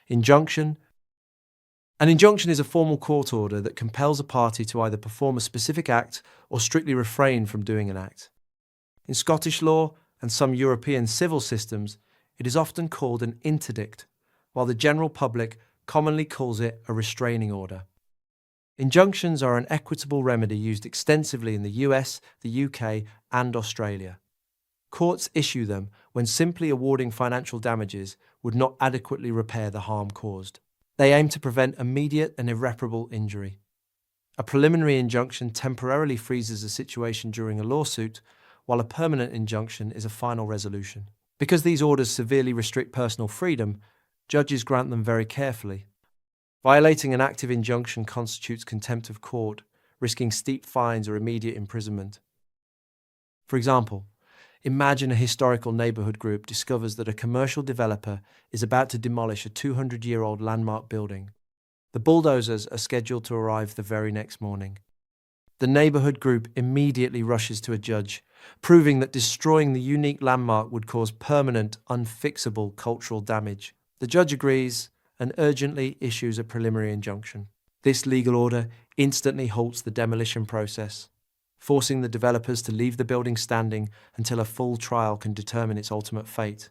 Injunction. An injunction is a formal court order that compels a party to either perform a specific act or strictly refrain from doing an act. In Scottish law and some European civil systems, it is often called an interdict, while the general public commonly calls it a restraining order. Injunctions are an equitable remedy used extensively in the US, the UK, and Australia. Courts issue them when simply awarding financial damages would not adequately repair the harm caused. They aim to prevent immediate and irreparable injury. A preliminary injunction temporarily freezes a situation during a lawsuit, while a permanent injunction is a final resolution. Because these orders severely restrict personal freedom, judges grant them very carefully. Violating an active injunction constitutes contempt of court, risking steep fines or immediate imprisonment. For example, imagine a historical neighborhood group discovers that a commercial developer is about to demolish a 200-year-old landmark building. The bulldozers are scheduled to arrive the very next morning. The neighborhood group immediately rushes to a judge, proving that destroying the unique landmark would cause permanent, unfixable cultural damage. The judge agrees and urgently issues a preliminary injunction. This legal order instantly halts the demolition process, forcing the developers to leave the building standing until a full trial can determine its ultimate fate.